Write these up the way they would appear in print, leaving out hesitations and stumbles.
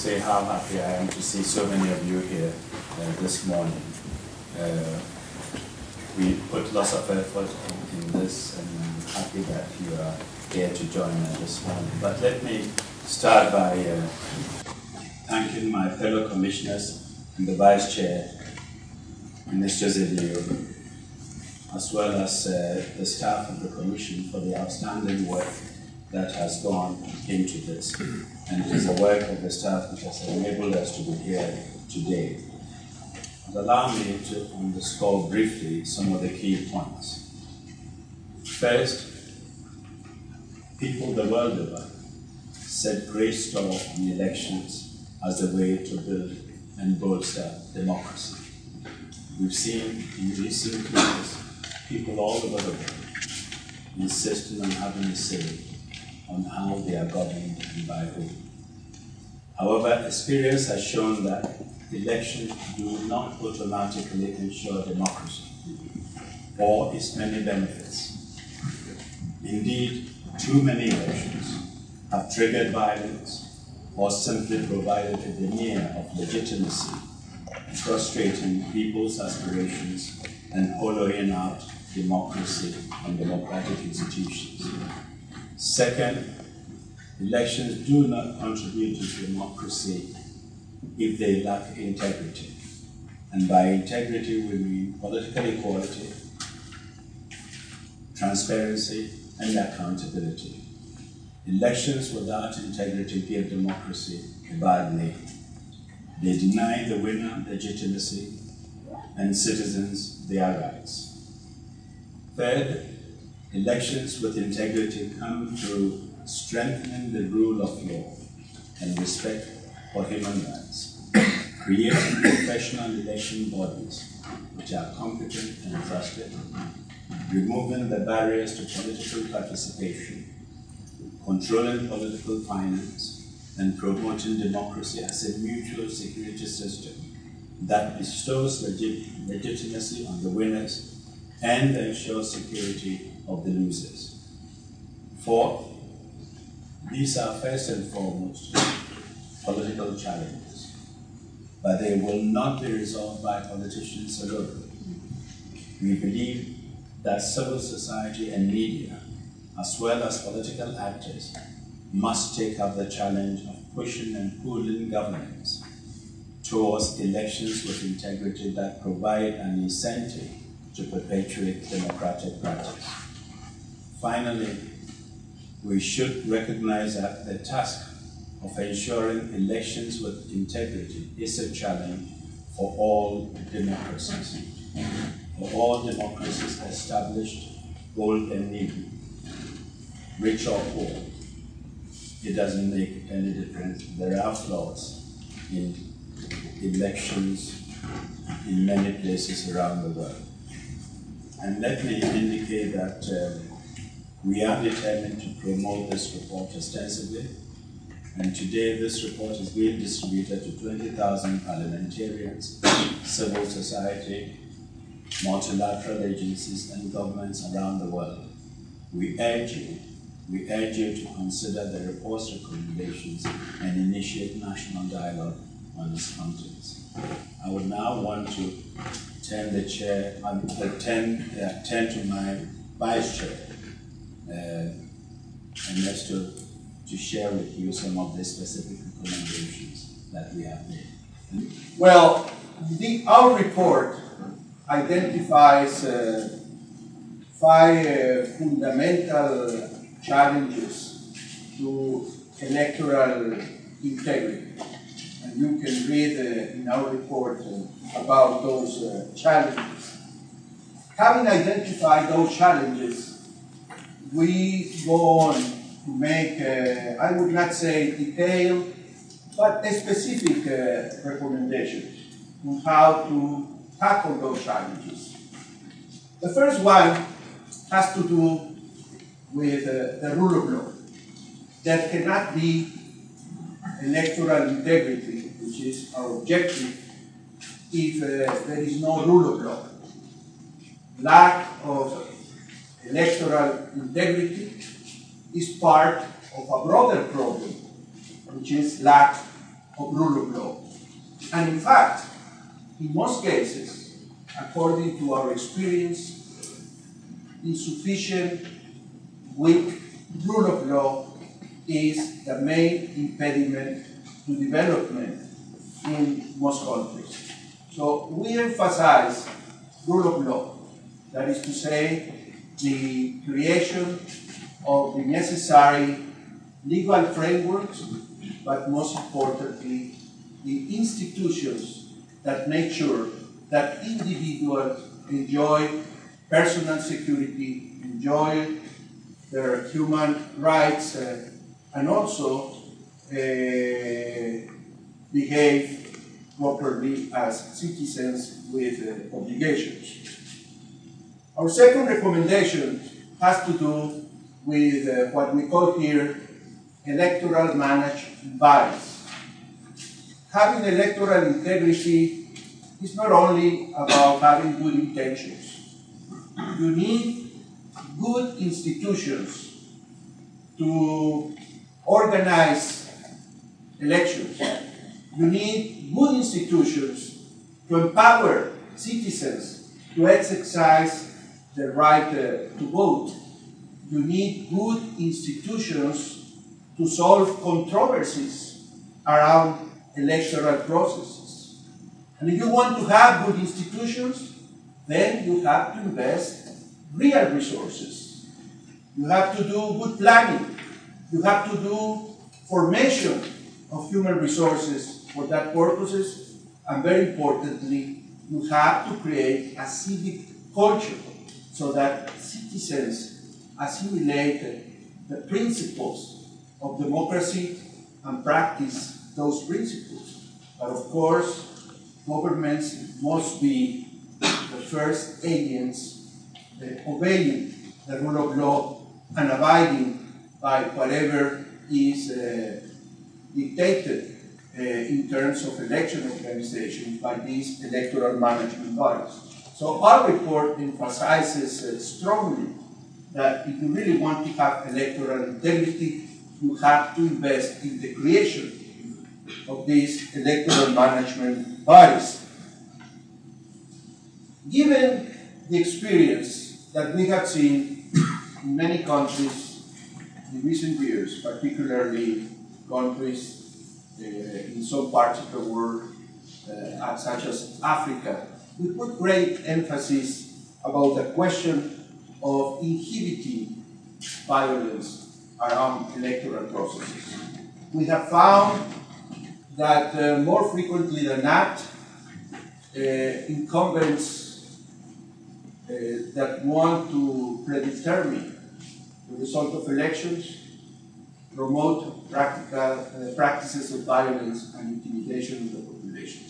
Say how happy I am to see so many of you here this morning. We put lots of effort in this, and I'm happy that you are here to join us this morning. But let me start by thanking my fellow commissioners and the Vice Chair, Mr. Zedeo, as well as the staff of the Commission for the outstanding work that has gone into this. And it is the work of the staff which has enabled us to be here today. And allow me to underscore briefly some of the key points. First, people the world over set great store on elections as the way to build and bolster democracy. We've seen in recent years people all over the world insisting on having a say on how they are governed and by whom. However, experience has shown that elections do not automatically ensure democracy or its many benefits. Indeed, too many elections have triggered violence or simply provided a veneer of legitimacy, frustrating people's aspirations and hollowing out democracy and democratic institutions. Second, elections do not contribute to democracy if they lack integrity. And by integrity, we mean political equality, transparency, and accountability. Elections without integrity give democracy a bad name. They deny the winner legitimacy and citizens their rights. Third, elections with integrity come through strengthening the rule of law and respect for human rights, creating professional election bodies which are competent and trusted, removing the barriers to political participation, controlling political finance, and promoting democracy as a mutual security system that bestows legitimacy on the winners and ensures security of the losers. Fourth, these are first and foremost political challenges, but they will not be resolved by politicians alone. We believe that civil society and media, as well as political actors, must take up the challenge of pushing and pulling governments towards elections with integrity that provide an incentive to perpetuate democratic practice. Finally, we should recognize that the task of ensuring elections with integrity is a challenge for all democracies. For all democracies established, old and new, rich or poor, it doesn't make any difference. There are flaws in elections in many places around the world. And let me indicate that we are determined to promote this report extensively. And today this report is being distributed to 20,000 parliamentarians, civil society, multilateral agencies, and governments around the world. We urge you to consider the report's recommendations and initiate national dialogue on its contents. I would now want to turn to my Vice Chair, Ernesto, to share with you some of the specific recommendations that we have made. Well, our report identifies 5 fundamental challenges to electoral integrity. And you can read in our report about those challenges. Having identified those challenges, we go on to make, I would not say detailed, but a specific recommendations on how to tackle those challenges. The first one has to do with the rule of law. There cannot be electoral integrity, which is our objective, if there is no rule of law. Lack of electoral integrity is part of a broader problem, which is lack of rule of law. And in fact, in most cases, according to our experience, insufficient, weak rule of law is the main impediment to development in most countries. So we emphasize rule of law, that is to say, the creation of the necessary legal frameworks, but most importantly, the institutions that make sure that individuals enjoy personal security, enjoy their human rights, and also behave properly as citizens with obligations. Our second recommendation has to do with what we call here electoral management bodies. Having electoral integrity is not only about having good intentions. You need good institutions to organize elections. You need good institutions to empower citizens to exercise the right to vote. You need good institutions to solve controversies around electoral processes. And if you want to have good institutions, then you have to invest real resources. You have to do good planning. You have to do formation of human resources for that purposes. And very importantly, you have to create a civic culture so that citizens assimilate the principles of democracy and practice those principles. But of course, governments must be the first agents obeying the rule of law and abiding by whatever is dictated in terms of election organization by these electoral management bodies. So our report emphasizes strongly that if you really want to have electoral integrity, you have to invest in the creation of these electoral management bodies. Given the experience that we have seen in many countries in recent years, particularly countries in some parts of the world, such as Africa, we put great emphasis about the question of inhibiting violence around electoral processes. We have found that more frequently than not, incumbents that want to predetermine the result of elections promote practices of violence and intimidation of the population.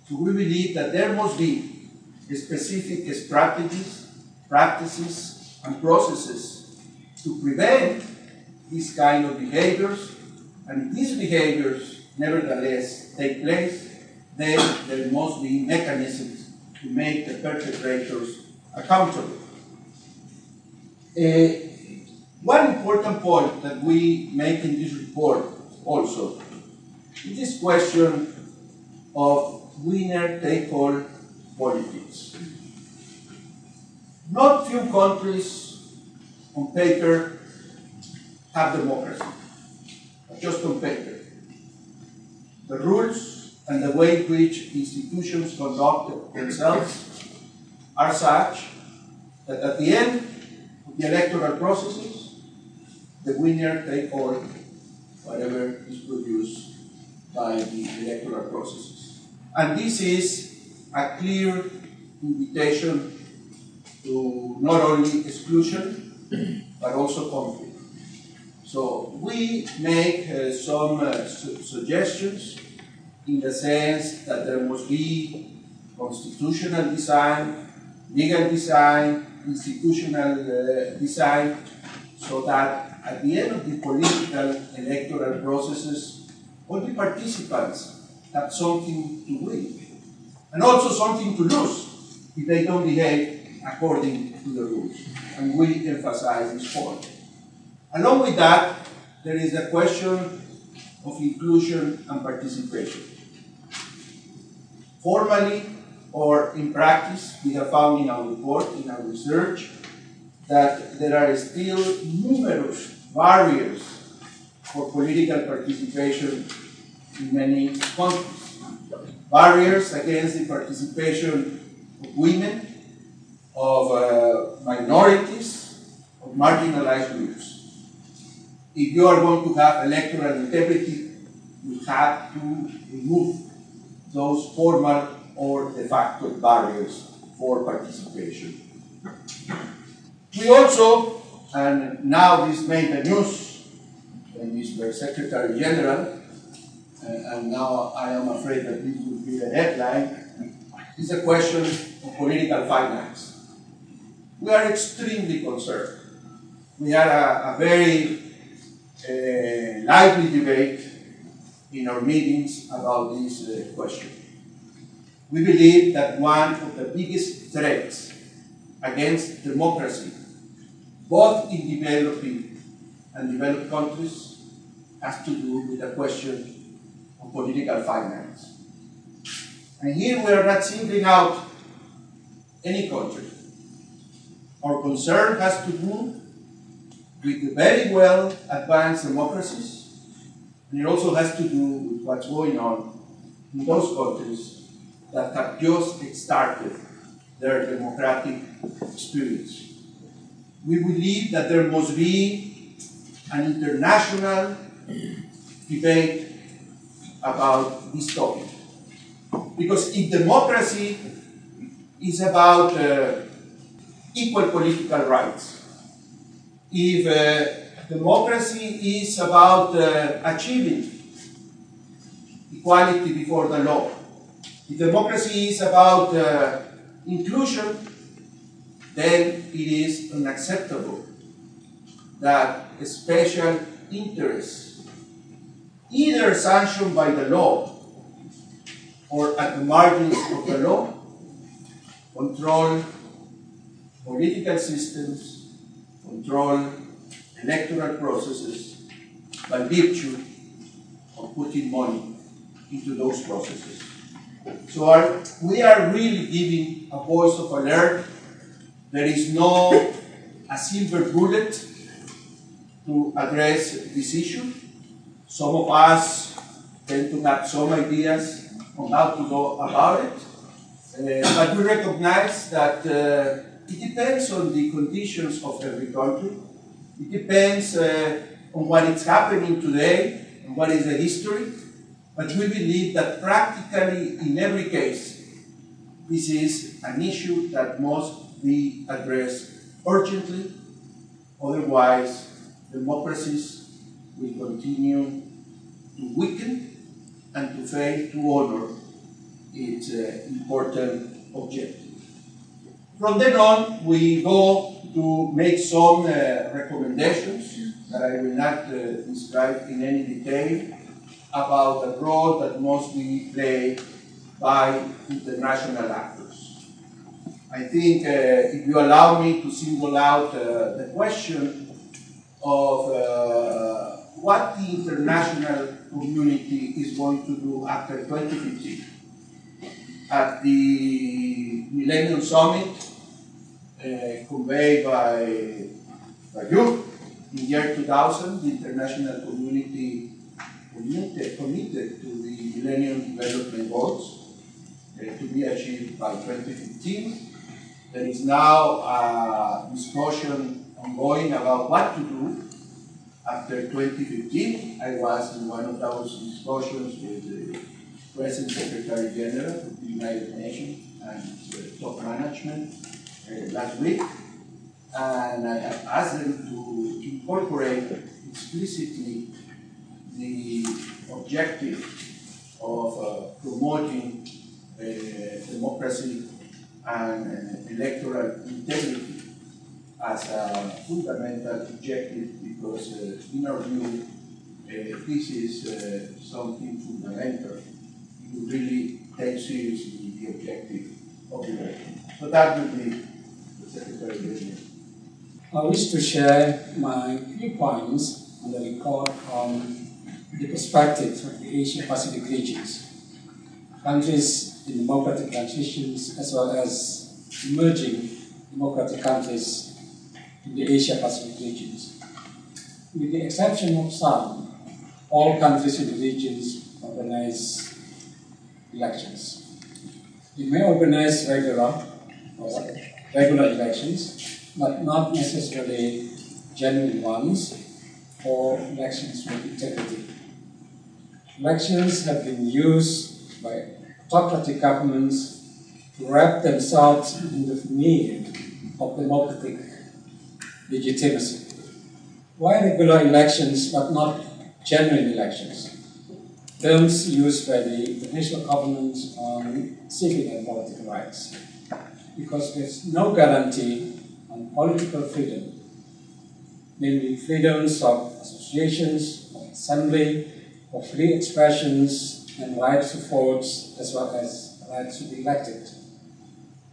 So we believe that there must be specific strategies, practices, and processes to prevent these kind of behaviors, and if these behaviors nevertheless take place, then there must be mechanisms to make the perpetrators accountable. One important point that we make in this report also is this question of winner-take-all politics. Not few countries on paper have democracy, but just on paper. The rules and the way in which institutions conduct themselves are such that at the end of the electoral processes, the winner take all whatever is produced by the electoral processes. And this is a clear invitation to not only exclusion, but also conflict. So we make some suggestions in the sense that there must be constitutional design, legal design, institutional design, so that at the end of the political electoral processes, all the participants have something to win, and also something to lose if they don't behave according to the rules. And we emphasize this point. Along with that, there is a question of inclusion and participation. Formally or in practice, we have found in our report, in our research, that there are still numerous barriers for political participation in many countries. Barriers against the participation of women, of minorities, of marginalized groups. If you are going to have electoral integrity, you have to remove those formal or de facto barriers for participation. We also, and now this made the news when this were Secretary General, and now I am afraid that this will be the headline, is a question of political finance. We are extremely concerned. We had a very lively debate in our meetings about this question. We believe that one of the biggest threats against democracy, both in developing and developed countries, has to do with the question of political finance. And here we are not singling out any country. Our concern has to do with the very well advanced democracies, and it also has to do with what's going on in those countries that have just started their democratic experience. We believe that there must be an international debate about this topic. Because if democracy is about equal political rights, if democracy is about achieving equality before the law, if democracy is about inclusion, then it is unacceptable that special interests, either sanctioned by the law or at the margins of the law, control political systems, control electoral processes by virtue of putting money into those processes. So we are really giving a voice of alert. There is no a silver bullet to address this issue. Some of us tend to have some ideas on how to go about it, but we recognize that it depends on the conditions of every country. It depends on what is happening today and what is the history. But we believe that practically in every case, this is an issue that must be addressed urgently. Otherwise, democracies will continue to weaken and to fail to honor its important objective. From then on, we go to make some recommendations that I will not describe in any detail about the role that must be played by international actors. I think if you allow me to single out the question of what the international community is going to do after 2015. At the Millennium Summit conveyed by you in year 2000, the international community committed to the Millennium Development Goals to be achieved by 2015. There is now a discussion ongoing about what to do after 2015. I was in one of those discussions with the Present Secretary General of the United Nations and top management last week, and I have asked them to incorporate explicitly the objective of promoting democracy and electoral integrity as a fundamental objective, because in our view, this is something fundamental. You really take seriously the objective of the election. So that would be the Secretary General. I wish to share my viewpoints on the report on the perspective of the Asia-Pacific regions, countries in democratic transitions as well as emerging democratic countries in the Asia-Pacific regions. With the exception of some, all countries in the regions organize elections. They may organize regular elections, but not necessarily genuine ones or elections with integrity. Elections have been used by autocratic governments to wrap themselves in the veneer of democratic legitimacy. Why regular elections but not genuine elections? Terms used by the International Covenant on Civil and Political Rights. Because there's no guarantee on political freedom, namely freedoms of associations, of assembly, of free expressions, and rights to vote, as well as rights to be elected.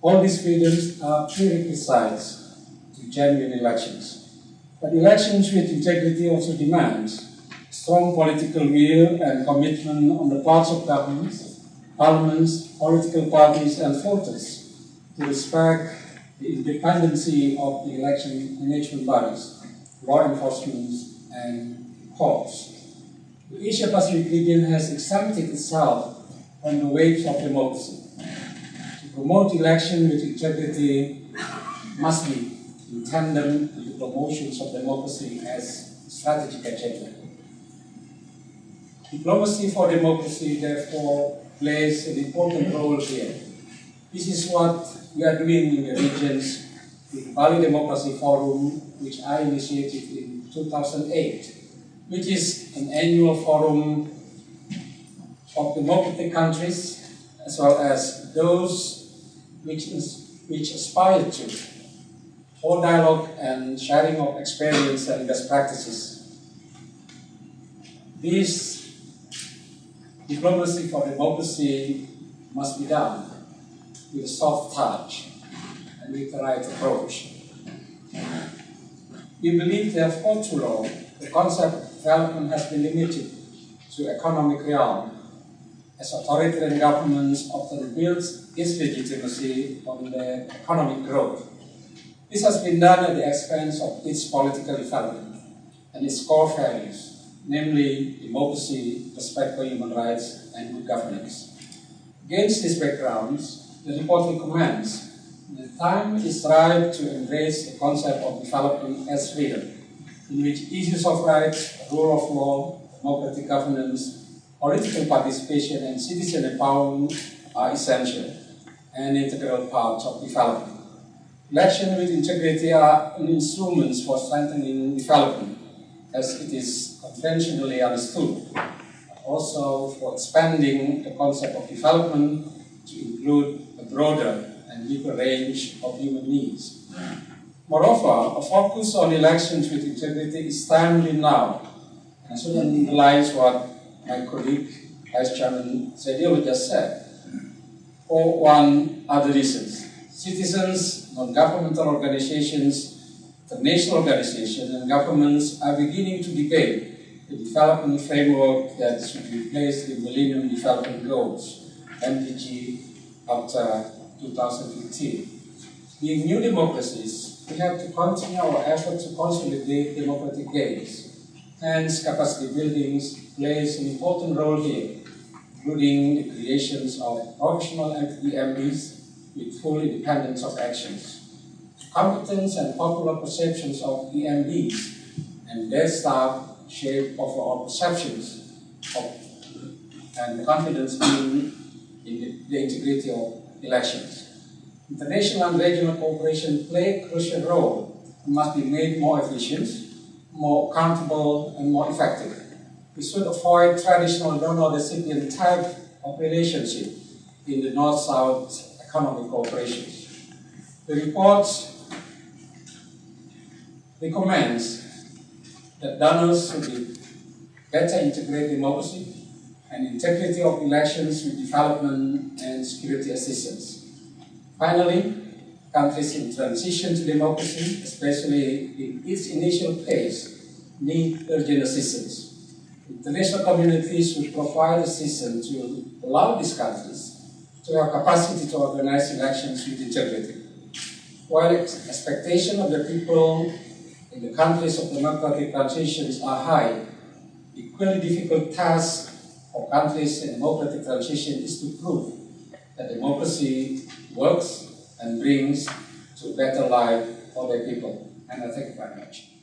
All these freedoms are prerequisites to genuine elections. But elections with integrity also demand strong political will and commitment on the parts of governments, parliaments, political parties, and voters to respect the independency of the election management bodies, law enforcement, and courts. The Asia-Pacific region has exempted itself from the waves of democracy. To promote election with integrity must be in tandem with the promotions of democracy as a strategic agenda. Diplomacy for democracy, therefore, plays an important role here. This is what we are doing in the regions with the Bali Democracy Forum, which I initiated in 2008, which is an annual forum of democratic countries, as well as those which aspire to hold dialogue and sharing of experience and best practices. This diplomacy for democracy must be done with a soft touch and with the right approach. We believe that for too long, the concept of development has been limited to economic realm, as authoritarian governments often build its legitimacy on their economic growth. This has been done at the expense of its political development and its core values, namely democracy, respect for human rights, and good governance. Against these backgrounds, the report recommends the time is ripe to embrace the concept of development as freedom, in which issues of rights, rule of law, democratic governance, political participation, and citizen empowerment are essential and integral parts of development. Elections with integrity are an instrument for strengthening development, as it is conventionally understood, but also for expanding the concept of development to include a broader and deeper range of human needs. Moreover, a focus on elections with integrity is timely now, and I should underline what my colleague, Vice Chairman Sedillo just said, for one other reasons. Citizens, non-governmental organizations, international organizations, and governments are beginning to debate the development framework that should replace the Millennium Development Goals, MDG, after 2015. Being new democracies, we have to continue our effort to consolidate democratic gains. Hence, capacity building plays an important role here, including the creations of professional EMBs with full independence of actions. Competence and popular perceptions of EMBs and their staff shape overall perceptions of and confidence in the integrity of elections. International and regional cooperation play a crucial role and must be made more efficient, more accountable, and more effective. We should avoid traditional donor-recipient type of relationship in the North-South economic cooperation. The report recommends that donors should be better integrate democracy and integrity of elections with development and security assistance. Finally, countries in transition to democracy, especially in its initial phase, need urgent assistance. International communities should provide assistance to allow these countries to have capacity to organize elections with integrity. While expectations of the people in the countries of democratic transitions are high, equally difficult task for countries in democratic transition is to prove that democracy works and brings to a better life for their people. And I thank you very much.